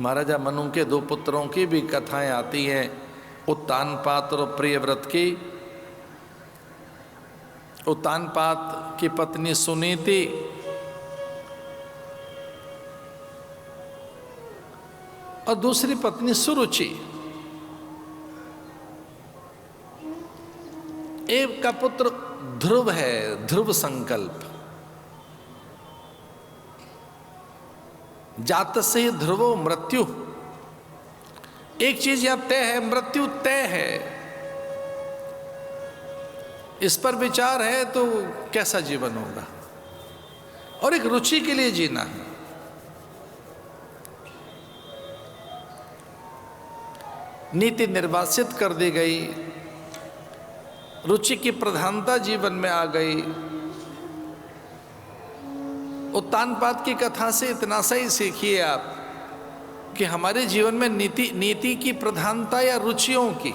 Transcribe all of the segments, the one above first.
महाराजा मनु के दो पुत्रों की भी कथाएं आती हैं, उत्तानपाद और प्रियव्रत की। उत्तानपाद की पत्नी सुनीति और दूसरी पत्नी सुरुचि। एक का पुत्र ध्रुव है, ध्रुव संकल्प। जातस्य ध्रुवो मृत्यु। एक चीज यहां तय है, मृत्यु तय है। इस पर विचार है तो कैसा जीवन होगा, और एक रुचि के लिए जीना है। नीति निर्वासित कर दी गई, रुचि की प्रधानता जीवन में आ गई। उत्तानपाद की कथा से इतना सा ही सीखिए आप कि हमारे जीवन में नीति की प्रधानता या रुचियों की,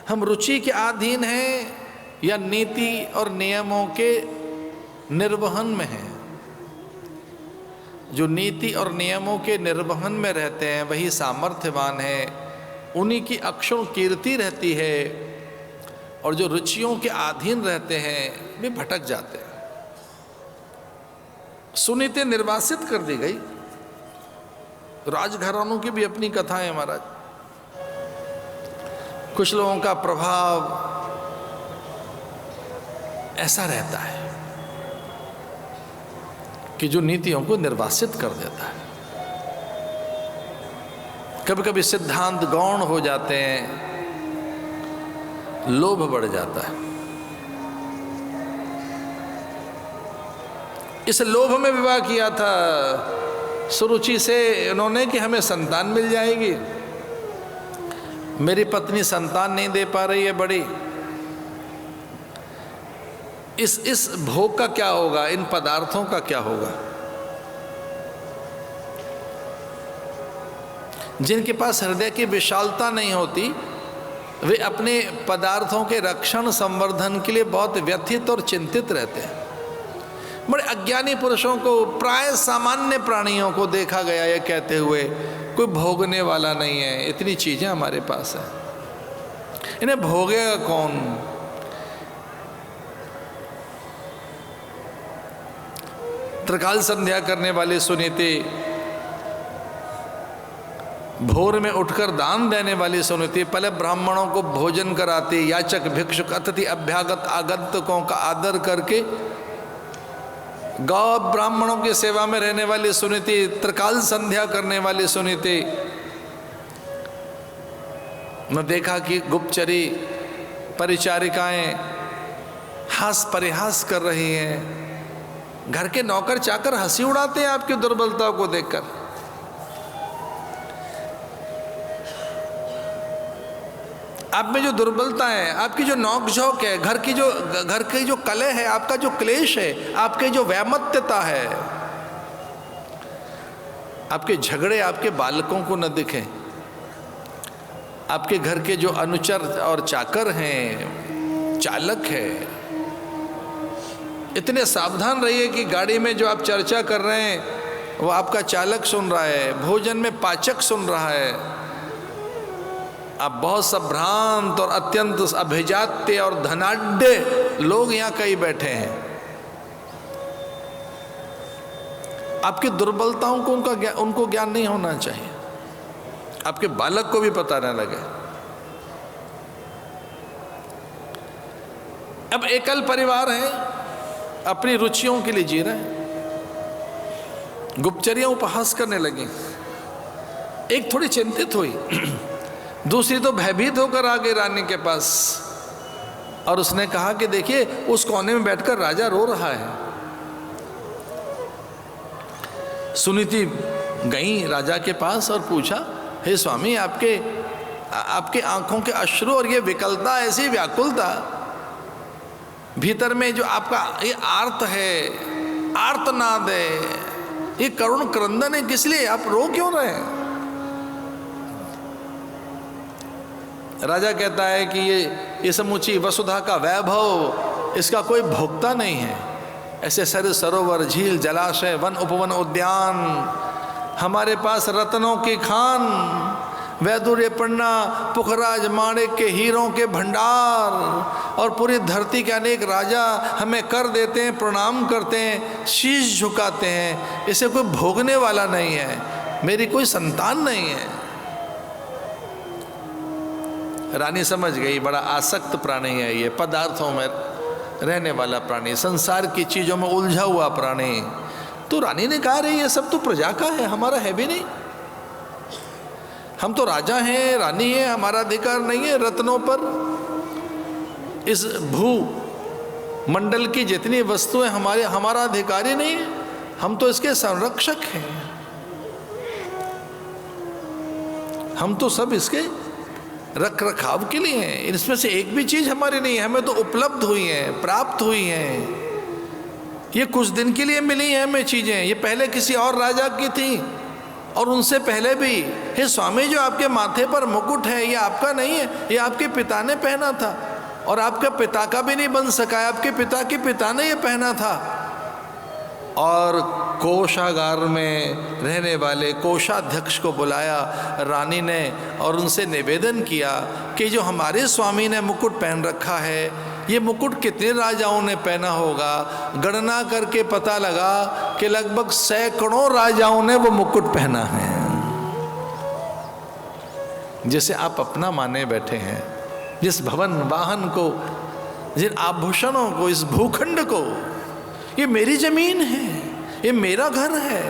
हम रुचि के अधीन हैं या नीति और नियमों के निर्वहन में हैं। जो नीति और नियमों के निर्वहन में रहते हैं वही सामर्थ्यवान है, उन्हीं की अक्षुण कीर्ति रहती है, और जो रुचियों के अधीन रहते हैं वे भटक जाते हैं। सुनीति निर्वासित कर दी गई। राजघरानों की भी अपनी कथाएं महाराज। कुछ लोगों का प्रभाव ऐसा रहता है कि जो नीतियों को निर्वासित कर देता है। कभी कभी सिद्धांत गौण हो जाते हैं, लोभ बढ़ जाता है। इस लोभ में विवाह किया था सुरुचि से इन्होंने कि हमें संतान मिल जाएगी। मेरी पत्नी संतान नहीं दे पा रही है बड़ी, इस भोग का क्या होगा, इन पदार्थों का क्या होगा। जिनके पास हृदय की विशालता नहीं होती वे अपने पदार्थों के रक्षण संवर्धन के लिए बहुत व्यथित और चिंतित रहते हैं। बड़े अज्ञानी पुरुषों को, प्राय सामान्य प्राणियों को देखा गया ये कहते हुए, कोई भोगने वाला नहीं है, इतनी चीजें हमारे पास हैं, इन्हें भोगेगा कौन। त्रिकाल संध्या करने वाली सुनीति, भोर में उठकर दान देने वाली सुनीति, पहले ब्राह्मणों को भोजन कराती, याचक भिक्षुक अतिथि अभ्यागत आगंतुकों का आदर करके गौ ब्राह्मणों की सेवा में रहने वाली सुनीति, त्रिकाल संध्या करने वाली सुनीति। मैं देखा कि गुप्तचरी परिचारिकाएं हास परिहास कर रही हैं, घर के नौकर चाकर हंसी उड़ाते हैं आपकी दुर्बलता को देखकर। आप में जो दुर्बलता है, आपकी जो नोकझोंक है, घर की जो कलह है, आपका जो क्लेश है, आपके जो वैमत्यता है, आपके झगड़े आपके बालकों को न दिखें। आपके घर के जो अनुचर और चाकर हैं, चालक है, इतने सावधान रहिए कि गाड़ी में जो आप चर्चा कर रहे हैं वो आपका चालक सुन रहा है, भोजन में पाचक सुन रहा है। अब बहुत संभ्रांत और अत्यंत अभिजात्य और धनाढ्य लोग यहाँ कई बैठे हैं। आपकी दुर्बलताओं को उनको ज्ञान नहीं होना चाहिए, आपके बालक को भी पता न लगे। अब एकल परिवार है, अपनी रुचियों के लिए जी रहे हैं। गुप्तचरियां उपहास करने लगी। एक थोड़ी चिंतित हुई, दूसरी तो भयभीत होकर आ गई रानी के पास, और उसने कहा कि देखिए उस कोने में बैठकर राजा रो रहा है। सुनीति गई राजा के पास और पूछा, हे स्वामी, आपके आंखों के अश्रु और ये विकलता, ऐसी व्याकुलता भीतर में जो आपका ये आर्त है, आर्तनाद है, ये करुण क्रंदन है, किस लिए आप रो क्यों रहे हैं? राजा कहता है कि ये समूची वसुधा का वैभव, इसका कोई भोक्ता नहीं है। ऐसे सर सरोवर, झील, जलाशय, वन उपवन, उद्यान, हमारे पास रत्नों की खान, वैदुर्य पन्ना, पुखराज माणिक के हीरों के भंडार, और पूरी धरती के अनेक राजा हमें कर देते हैं, प्रणाम करते हैं, शीश झुकाते हैं। इसे कोई भोगने वाला नहीं है, मेरी कोई संतान नहीं है। रानी समझ गई बड़ा आसक्त प्राणी है ये, पदार्थों में रहने वाला प्राणी, संसार की चीज़ों में उलझा हुआ प्राणी। तो रानी ने कहा, रही ये सब तो प्रजा का है, हमारा है भी नहीं। हम तो राजा हैं, रानी है, हमारा अधिकार नहीं है रत्नों पर। इस भू मंडल की जितनी वस्तुएं हमारा अधिकार ही नहीं है, हम तो इसके संरक्षक हैं, हम तो सब इसके रख रखाव के लिए हैं। इसमें से एक भी चीज हमारी नहीं है, हमें तो उपलब्ध हुई है, प्राप्त हुई है। ये कुछ दिन के लिए मिली हैं हमें चीजें, ये पहले किसी और राजा की थी और उनसे पहले भी। हे स्वामी, जो आपके माथे पर मुकुट है ये आपका नहीं है, ये आपके पिता ने पहना था, और आपका पिता का भी नहीं बन सका है, आपके पिता के पिता ने ये पहना था। और कोषागार में रहने वाले कोषाध्यक्ष को बुलाया रानी ने और उनसे निवेदन किया कि जो हमारे स्वामी ने मुकुट पहन रखा है, ये मुकुट कितने राजाओं ने पहना होगा। गणना करके पता लगा कि लगभग सैकड़ों राजाओं ने वो मुकुट पहना है। जिसे आप अपना माने बैठे हैं, जिस भवन वाहन को, जिन आभूषणों को, इस भूखंड को, ये मेरी जमीन है, ये मेरा घर है।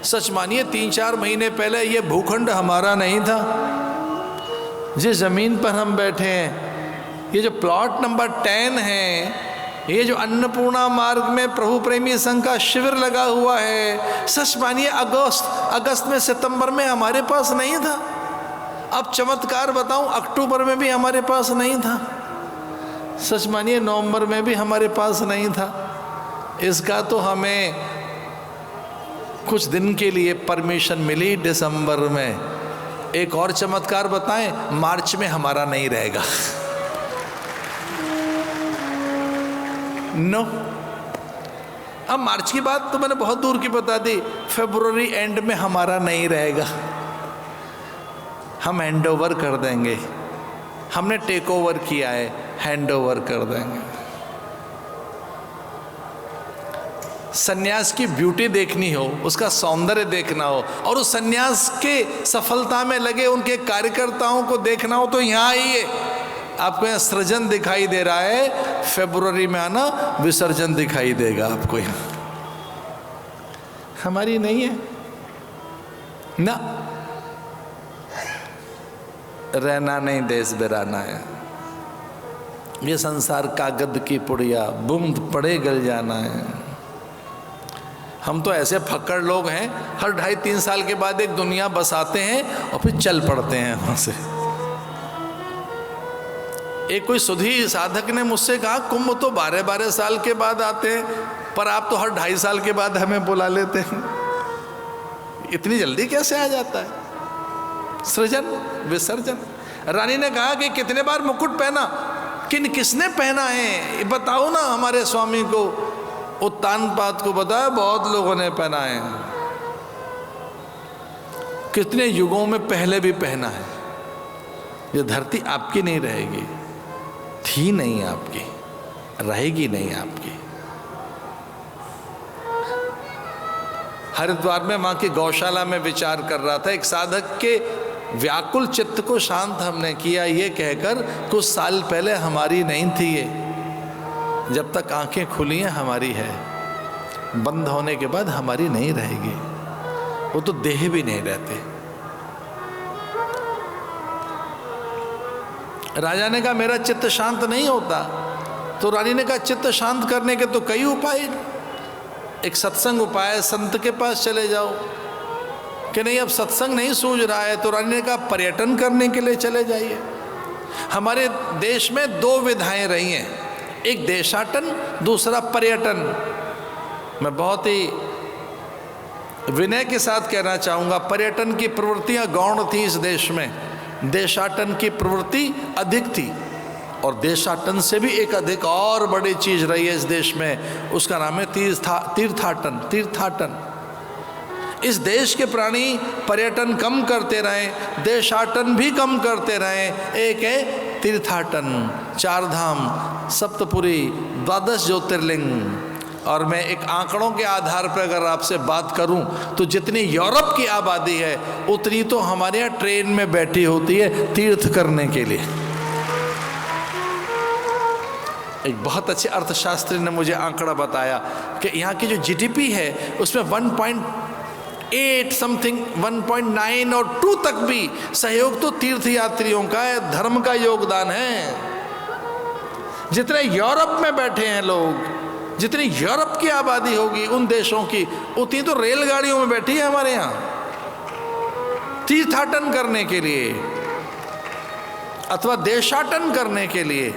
सच मानिए 3-4 महीने पहले ये भूखंड हमारा नहीं था। जिस जमीन पर हम बैठे हैं, ये जो प्लॉट नंबर 10 है, ये जो अन्नपूर्णा मार्ग में प्रभु प्रेमी संघ का शिविर लगा हुआ है, सच मानिए अगस्त में, सितंबर में हमारे पास नहीं था। अब चमत्कार बताऊं, अक्टूबर में भी हमारे पास नहीं था। सच मानिए नवंबर में भी हमारे पास नहीं था। इसका तो हमें कुछ दिन के लिए परमिशन मिली दिसंबर में। एक और चमत्कार बताएं, मार्च में हमारा नहीं रहेगा। नो, अब मार्च की बात तो मैंने बहुत दूर की बता दी। फरवरी एंड में हमारा नहीं रहेगा, हम हैंड ओवर कर देंगे। हमने टेक ओवर किया है, हैंड ओवर कर देंगे। सन्यास की ब्यूटी देखनी हो, उसका सौंदर्य देखना हो, और उस सन्यास के सफलता में लगे उनके कार्यकर्ताओं को देखना हो, तो यहाँ आइए। आपको यहाँ सृजन दिखाई दे रहा है, फरवरी में आना, विसर्जन दिखाई देगा आपको यहाँ। हमारी नहीं है ना, रहना नहीं देश बिराना है। ये संसार कागद की पुड़िया, बूंद पड़े गल जाना है। हम तो ऐसे फक्कड़ लोग हैं, हर 2.5-3 साल के बाद एक दुनिया बसाते हैं और फिर चल पड़ते हैं वहाँ से। एक कोई सुधी साधक ने मुझसे कहा, कुंभ तो 12-12 साल के बाद आते हैं, पर आप तो हर 2.5 साल के बाद हमें बुला लेते हैं, इतनी जल्दी कैसे आ जाता है? सृजन विसर्जन। रानी ने कहा कि कितने बार मुकुट पहना, किसने पहना है बताओ ना हमारे स्वामी को। उत्तानपाद को बताया, बहुत लोगों ने पहना है, कितने युगों में पहले भी पहना है। ये धरती आपकी नहीं रहेगी, थी नहीं आपकी, रहेगी नहीं आपकी। हरिद्वार में मां की गौशाला में विचार कर रहा था, एक साधक के व्याकुल चित्त को शांत हमने किया ये कहकर, कुछ साल पहले हमारी नहीं थी ये, जब तक आंखें खुली हैं हमारी है, बंद होने के बाद हमारी नहीं रहेगी। वो तो देह भी नहीं रहते। राजा ने कहा मेरा चित्त शांत नहीं होता, तो रानी ने कहा चित्त शांत करने के तो कई उपाय, एक सत्संग उपाय, संत के पास चले जाओ। कि नहीं अब सत्संग नहीं सूझ रहा है, तो रानी ने कहा पर्यटन करने के लिए चले जाइए। हमारे देश में 2 विधाएं रही हैं, एक देशाटन, दूसरा पर्यटन। मैं बहुत ही विनय के साथ कहना चाहूँगा, पर्यटन की प्रवृत्तियाँ गौण थी इस देश में, देशाटन की प्रवृत्ति अधिक थी। और देशाटन से भी एक अधिक और बड़ी चीज़ रही है इस देश में, उसका नाम है तीर्थाटन। इस देश के प्राणी पर्यटन कम करते रहें, देशाटन भी कम करते रहें। एक है तीर्थाटन, 4 धाम, सप्तपुरी, 12 ज्योतिर्लिंग। और मैं एक आंकड़ों के आधार पर अगर आपसे बात करूं तो जितनी यूरोप की आबादी है उतनी तो हमारे यहाँ ट्रेन में बैठी होती है तीर्थ करने के लिए। एक बहुत अच्छे अर्थशास्त्री ने मुझे आंकड़ा बताया कि यहाँ की जो जीडीपी है उसमें 1.8 समथिंग, 1.9 और 2 तक भी सहयोग तो तीर्थ यात्रियों का है, धर्म का योगदान है। जितने यूरोप में बैठे हैं लोग, जितनी यूरोप की आबादी होगी उन देशों की, उतनी तो रेलगाड़ियों में बैठी है हमारे यहाँ तीर्थाटन करने के लिए अथवा देशाटन करने के लिए।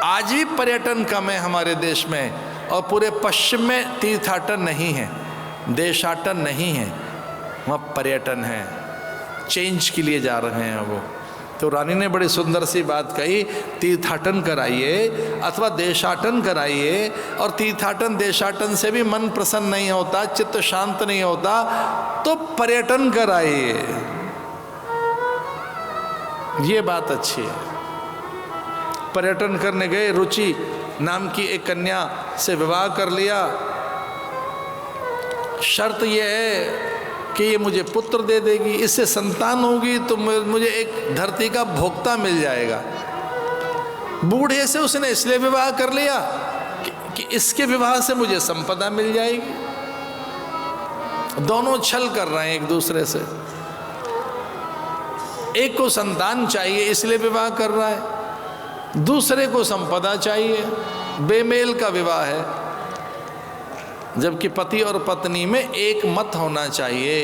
आज भी पर्यटन कम है हमारे देश में और पूरे पश्चिम में तीर्थाटन नहीं है, देशाटन नहीं है, वहाँ पर्यटन है, चेंज के लिए जा रहे हैं वो। तो रानी ने बड़ी सुंदर सी बात कही, तीर्थाटन कराइए अथवा देशाटन कराइए। और तीर्थाटन देशाटन से भी मन प्रसन्न नहीं होता, चित्त शांत नहीं होता, तो पर्यटन कराइए, ये बात अच्छी है। पर्यटन करने गए, रुचि नाम की एक कन्या से विवाह कर लिया। शर्त यह है कि ये मुझे पुत्र दे देगी, इससे संतान होगी तो मुझे एक धरती का भोक्ता मिल जाएगा। बूढ़े से उसने इसलिए विवाह कर लिया कि इसके विवाह से मुझे संपदा मिल जाएगी। दोनों छल कर रहे हैं एक दूसरे से। एक को संतान चाहिए इसलिए विवाह कर रहा है, दूसरे को संपदा चाहिए। बेमेल का विवाह है, जबकि पति और पत्नी में एक मत होना चाहिए।